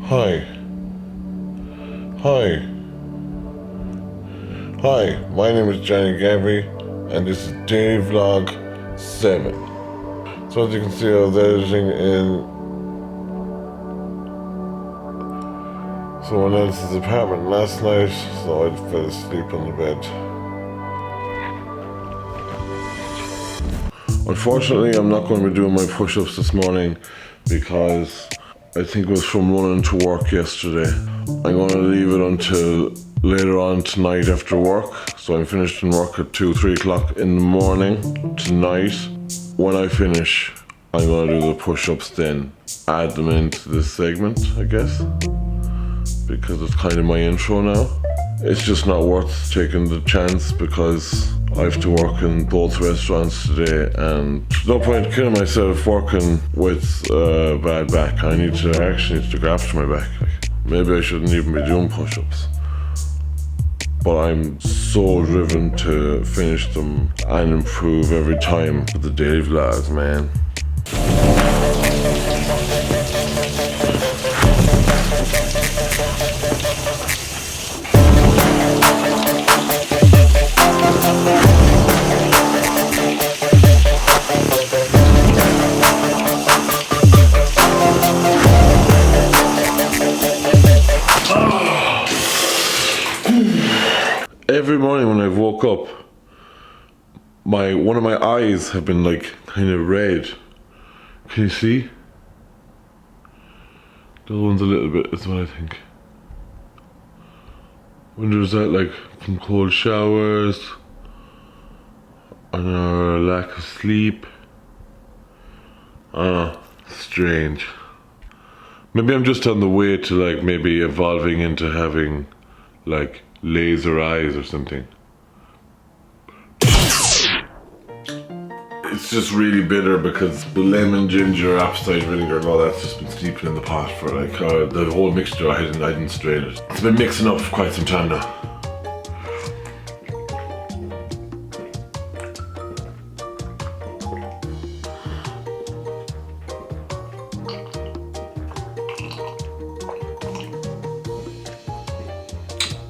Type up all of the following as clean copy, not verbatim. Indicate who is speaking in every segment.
Speaker 1: Hi. Hi. Hi, my name is Jonny Garvey, and this is Day Vlog 7. So as you can see, I was editing in someone else's apartment last night, so I fell asleep on the bed. Unfortunately, I'm not going to be doing my push-ups this morning because I think it was from running to work yesterday. I'm going to leave it until later on tonight after work. So I'm finished in work at 3 o'clock in the morning tonight. When I finish, I'm going to do the push-ups then. Add them into this segment, I guess. Because it's kind of my intro now. It's just not worth taking the chance because I have to work in both restaurants today, and there's no point killing myself working with a bad back. I actually need to look after my back. Maybe I shouldn't even be doing push-ups. But I'm so driven to finish them and improve every time with the daily vlogs, man. Every morning when I've woke up, one of my eyes have been like kind of red. Can you see? The other one's a little bit as well, I think. Wonder is that like from cold showers or a lack of sleep? Strange. Maybe I'm just on the way to like maybe evolving into having like laser eyes or something. It's just really bitter because the lemon, ginger, apple cider vinegar and all that's just been steeping in the pot for like the whole mixture. I didn't strain it. It's been mixing up for quite some time now.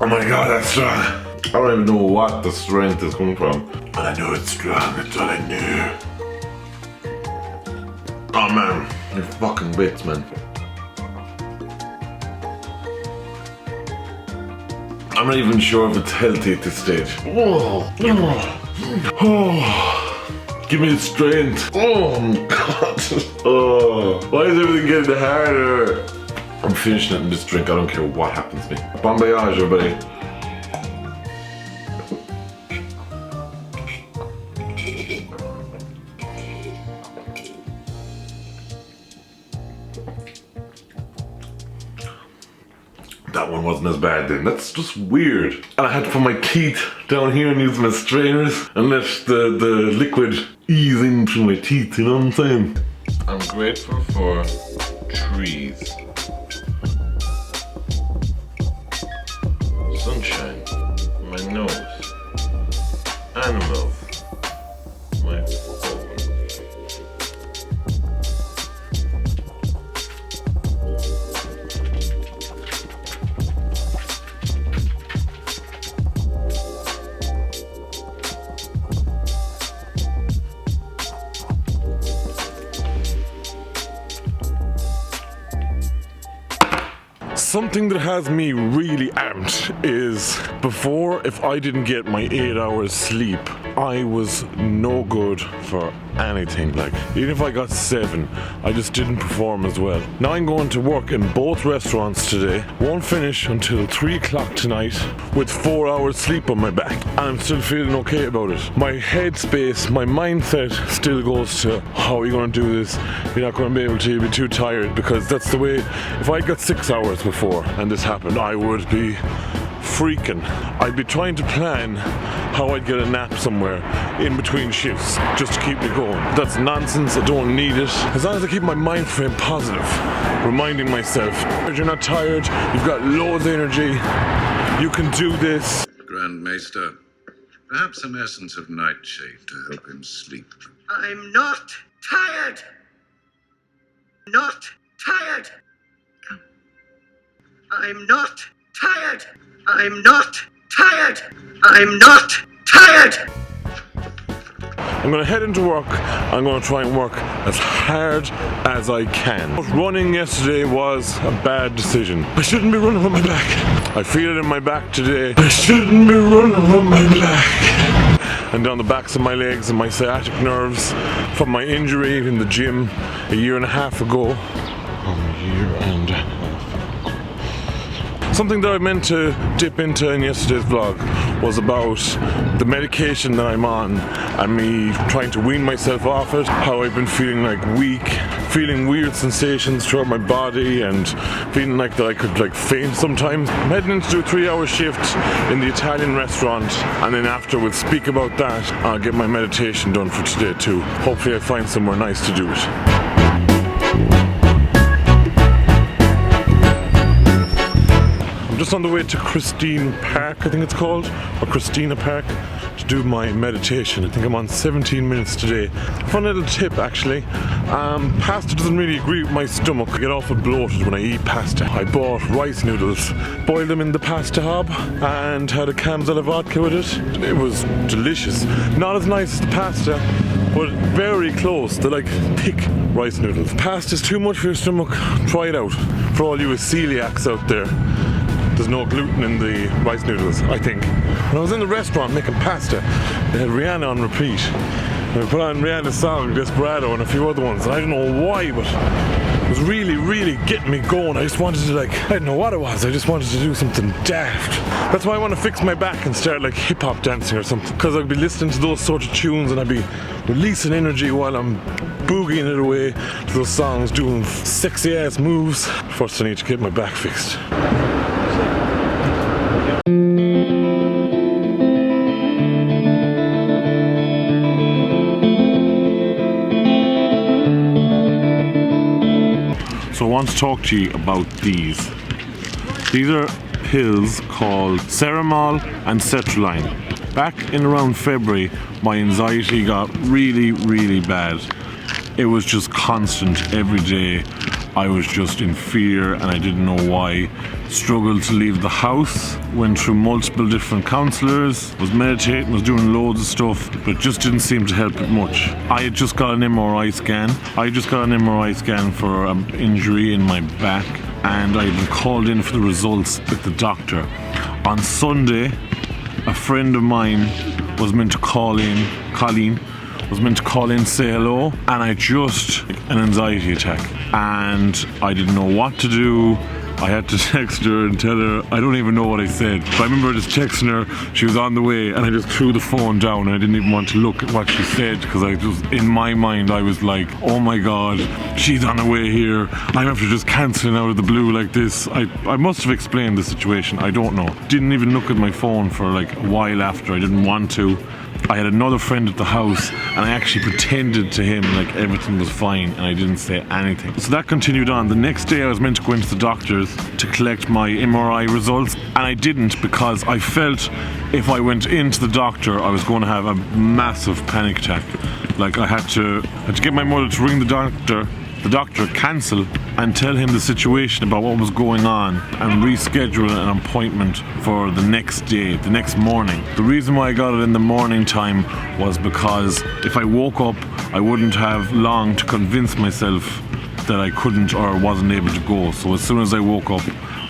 Speaker 1: Oh my god, that's strong. I don't even know what the strength is coming from. But I know it's strong, that's all I knew. Oh man, you're fucking bits, man. I'm not even sure if it's healthy at this stage. Oh. Give me the strength. Oh my god. Oh. Why is everything getting harder? I'm finishing it in this drink, I don't care what happens to me. Bon voyage, everybody. That one wasn't as bad then. That's just weird. And I had to put my teeth down here and use my strainers and let the liquid ease in through my teeth, you know what I'm saying? I'm grateful for trees. Sunshine, my nose, animals, my phone. Something that has me really amped is before, if I didn't get my 8 hours sleep, I was no good for anything. Like, even if I got 7, I just didn't perform as well. Now I'm going to work in both restaurants today. Won't finish until 3 o'clock tonight with 4 hours sleep on my back. And I'm still feeling okay about it. My headspace, my mindset still goes to, how are you going to do this? You're not going to be able to, you'll be too tired, because that's the way. If I got 6 hours before and this happened, I would be freaking. I'd be trying to plan how I'd get a nap somewhere in between shifts just to keep me going. That's nonsense, I don't need it. As long as I keep my mind frame positive, reminding myself, you're not tired, you've got loads of energy, you can do this.
Speaker 2: Grand Maester, perhaps some essence of nightshade to help him sleep.
Speaker 3: I'm not tired! Not tired! Come. I'm not tired. I'm not tired. I'm not tired.
Speaker 1: I'm gonna head into work. I'm gonna try and work as hard as I can. Running yesterday was a bad decision. I shouldn't be running with my back. I feel it in my back today. I shouldn't be running with my back. And down the backs of my legs and my sciatic nerves from my injury in the gym a year and a half ago. Something that I meant to dip into in yesterday's vlog was about the medication that I'm on and me trying to wean myself off it, how I've been feeling like weak, feeling weird sensations throughout my body and feeling like that I could like faint sometimes. I'm heading in to do a 3-hour shift in the Italian restaurant, and then after we'll speak about that. I'll get my meditation done for today too. Hopefully I find somewhere nice to do it. Just on the way to Christine Park, I think it's called, or Christina Park, to do my meditation. I think I'm on 17 minutes today. Fun little tip actually, pasta doesn't really agree with my stomach. I get awful bloated when I eat pasta. I bought rice noodles, boiled them in the pasta hob, and had a Camzella vodka with it. It was delicious. Not as nice as the pasta, but very close. They're like thick rice noodles. Pasta's too much for your stomach. Try it out. For all you celiacs out there. There's no gluten in the rice noodles, I think. When I was in the restaurant making pasta, they had Rihanna on repeat. And we put on Rihanna's song, Desperado, and a few other ones. I don't know why, but it was really, really getting me going. I just wanted to I don't know what it was. I just wanted to do something daft. That's why I want to fix my back and start like hip-hop dancing or something. Because I'd be listening to those sort of tunes and I'd be releasing energy while I'm boogieing it away to those songs, doing sexy ass moves. First I need to get my back fixed. So I want to talk to you about these. These are pills called Ceramol and Sertraline. Back in around February, my anxiety got really, really bad. It was just constant every day. I was just in fear and I didn't know why. Struggled to leave the house, went through multiple different counsellors, was meditating, was doing loads of stuff, but just didn't seem to help it much. I had just got an MRI scan for an injury in my back, and I had been called in for the results with the doctor. On Sunday, a friend of mine was meant to call in, Colleen, was meant to call in, say hello, and I just an anxiety attack, and I didn't know what to do. I had to text her and tell her, I don't even know what I said. But I remember just texting her, she was on the way, and I just threw the phone down and I didn't even want to look at what she said, because I just, in my mind, I was like, oh my God, she's on the way here. I'm after just cancelling out of the blue like this. I must have explained the situation, I don't know. Didn't even look at my phone for like a while after, I didn't want to. I had another friend at the house and I actually pretended to him like everything was fine and I didn't say anything. So that continued on. The next day I was meant to go into the doctor's to collect my MRI results, and I didn't because I felt if I went into the doctor I was going to have a massive panic attack. Like I had to get my mother to ring the doctor, cancel, and tell him the situation about what was going on and reschedule an appointment for the next day, the next morning. The reason why I got it in the morning time was because if I woke up, I wouldn't have long to convince myself that I couldn't or wasn't able to go. So as soon as I woke up,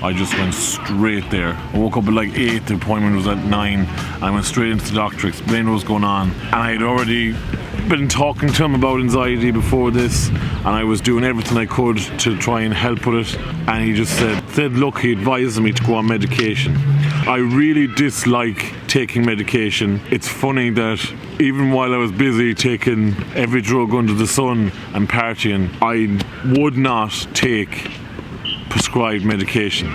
Speaker 1: I just went straight there. I woke up at like 8, the appointment was at 9. I went straight into the doctor, explained what was going on, and I had already been talking to him about anxiety before this, and I was doing everything I could to try and help with it, and he just said look, he advised me to go on medication. I really dislike taking medication. It's funny that even while I was busy taking every drug under the sun and partying, I would not take prescribed medication.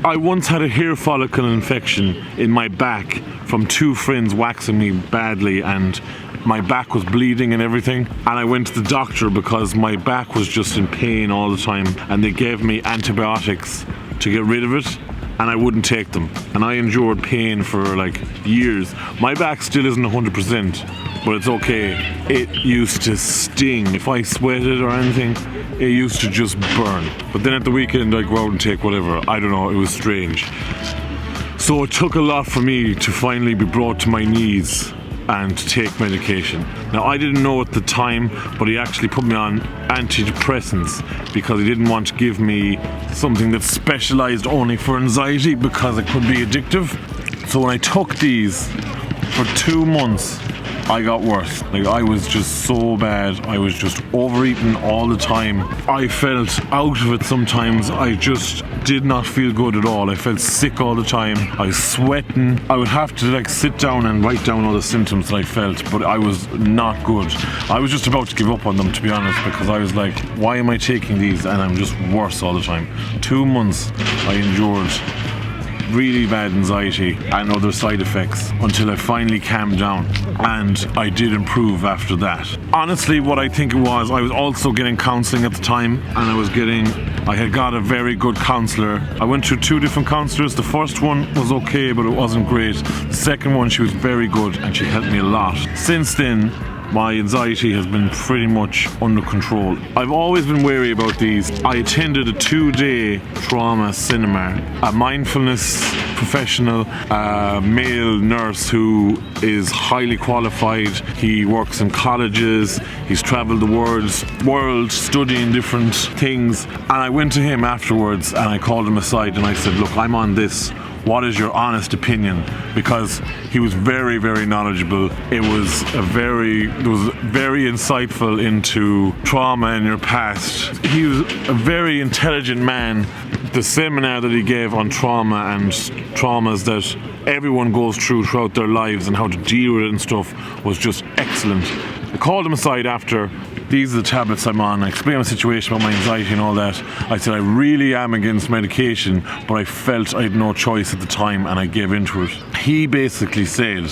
Speaker 1: I once had a hair follicle infection in my back from 2 friends waxing me badly, and my back was bleeding and everything, and I went to the doctor because my back was just in pain all the time, and they gave me antibiotics to get rid of it, and I wouldn't take them. And I endured pain for like years. My back still isn't 100%, but it's okay. It used to sting. If I sweated or anything, it used to just burn. But then at the weekend I'd go out and take whatever. I don't know, it was strange. So it took a lot for me to finally be brought to my knees and to take medication. Now I didn't know at the time, but he actually put me on antidepressants because he didn't want to give me something that's specialized only for anxiety because it could be addictive. So when I took these for 2 months, I got worse. Like, I was just so bad. I was just overeating all the time. I felt out of it sometimes. I just did not feel good at all. I felt sick all the time. I was sweating. I would have to like sit down and write down all the symptoms that I felt, but I was not good. I was just about to give up on them, to be honest, because I was like, why am I taking these? And I'm just worse all the time. 2 months I endured really bad anxiety and other side effects until I finally calmed down, and I did improve after that. Honestly, what I think it was, I was also getting counselling at the time, and I had got a very good counsellor. I went through 2 different counsellors. The first one was okay, but it wasn't great. The second one, she was very good and she helped me a lot. Since then, my anxiety has been pretty much under control. I've always been wary about these. I attended a 2-day trauma seminar. A mindfulness professional, a male nurse who is highly qualified. He works in colleges. He's traveled the world studying different things. And I went to him afterwards and I called him aside and I said, look, I'm on this. What is your honest opinion? Because he was very, very knowledgeable. It was very insightful into trauma in your past. He was a very intelligent man. The seminar that he gave on trauma and traumas that everyone goes through throughout their lives and how to deal with it and stuff was just excellent. I called him aside after. These are the tablets I'm on. I explained my situation about my anxiety and all that. I said I really am against medication, but I felt I had no choice at the time and I gave into it. He basically said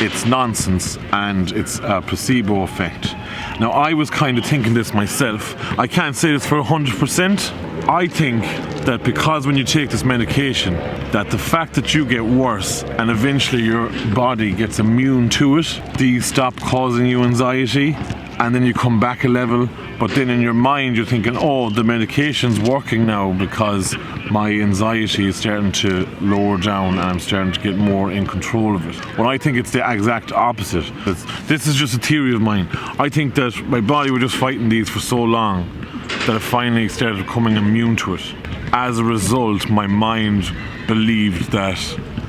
Speaker 1: it's nonsense and it's a placebo effect. Now I was kind of thinking this myself. I can't say this for 100%. I think that because when you take this medication, that the fact that you get worse and eventually your body gets immune to it, these stop causing you anxiety, and then you come back a level, but then in your mind you're thinking, oh, the medication's working now because my anxiety is starting to lower down and I'm starting to get more in control of it. Well, I think it's the exact opposite. This is just a theory of mine. I think that my body was just fighting these for so long that I finally started becoming immune to it. As a result, my mind believed that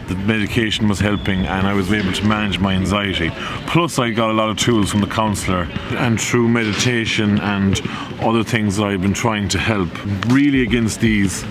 Speaker 1: the medication was helping and I was able to manage my anxiety. Plus I got a lot of tools from the counsellor, and through meditation and other things that I've been trying to help really against these.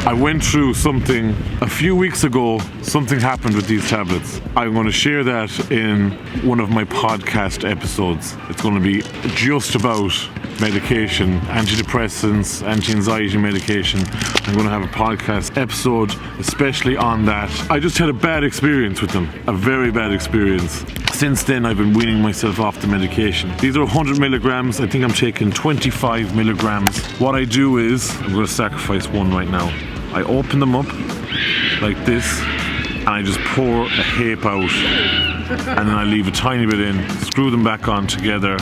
Speaker 1: I went through something a few weeks ago. Something happened with these tablets. I'm going to share that in one of my podcast episodes. It's going to be just about medication, antidepressants, anti-anxiety medication. I'm going to have a podcast episode especially on that. I just had a bad experience with them, a very bad experience. Since then I've been weaning myself off the medication. These are 100 milligrams. I think I'm taking 25 milligrams. What I do is, I'm going to sacrifice one right now. I open them up like this and I just pour a hape out, and then I leave a tiny bit in, screw them back on together.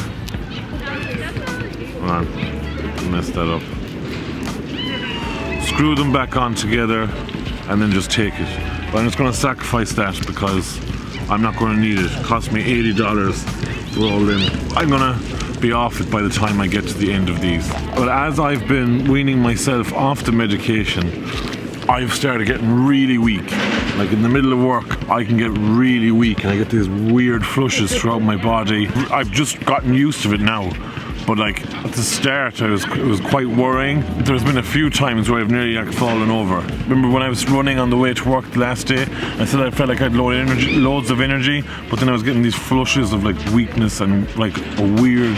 Speaker 1: Hold on, messed that up. Screw them back on together and then just take it. But I'm just going to sacrifice that because I'm not going to need it. It cost me $80 rolled in. I'm going to be off it by the time I get to the end of these. But as I've been weaning myself off the medication, I've started getting really weak. Like in the middle of work, I can get really weak and I get these weird flushes throughout my body. I've just gotten used to it now. But like at the start, it was quite worrying. There's been a few times where I've nearly like fallen over. Remember when I was running on the way to work the last day, I said I felt like I had loads of energy, but then I was getting these flushes of like weakness and like a weird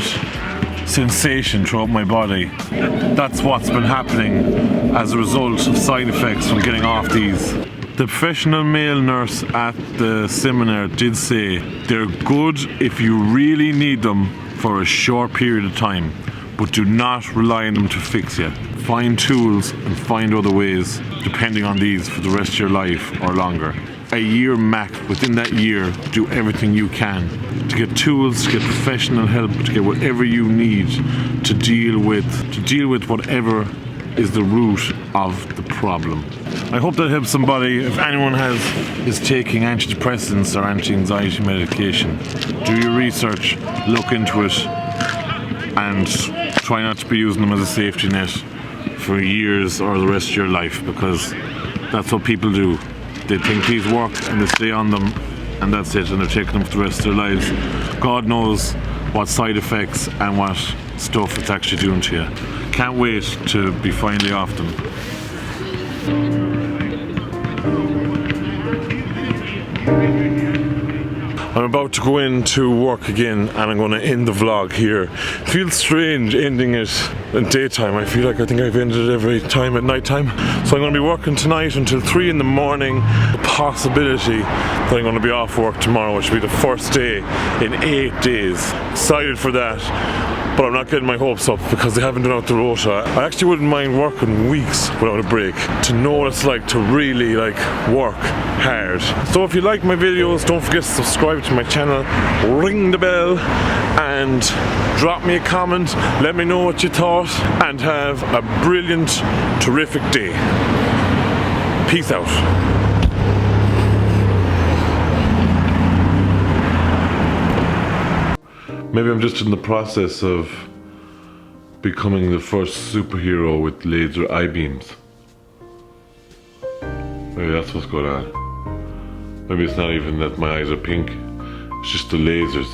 Speaker 1: sensation throughout my body. That's what's been happening as a result of side effects from getting off these. The professional male nurse at the seminar did say they're good if you really need them for a short period of time, but do not rely on them to fix you. Find tools and find other ways, depending on these, for the rest of your life or longer. A year max. Within that year, do everything you can to get tools, to get professional help, to get whatever you need to deal with whatever is the root of the problem. I hope that helps somebody. If anyone is taking antidepressants or anti-anxiety medication, do your research, look into it, and try not to be using them as a safety net for years or the rest of your life, because that's what people do. They think these work and they stay on them, and that's it, and they're taking them for the rest of their lives. God knows what side effects and what stuff it's actually doing to you. Can't wait to be finally off them. I'm about to go into work again, and I'm going to end the vlog here. Feels strange ending it in daytime. I think I've ended it every time at night time. So I'm going to be working tonight until 3 in the morning. The possibility that I'm going to be off work tomorrow, which will be the first day in 8 days. Excited for that. But I'm not getting my hopes up because they haven't done out the rota. I actually wouldn't mind working weeks without a break, to know what it's like to really work hard. So if you like my videos, don't forget to subscribe to my channel, ring the bell, and drop me a comment. Let me know what you thought, and have a brilliant, terrific day. Peace out. Maybe I'm just in the process of becoming the first superhero with laser eye beams. Maybe that's what's going on. Maybe it's not even that my eyes are pink, it's just the lasers.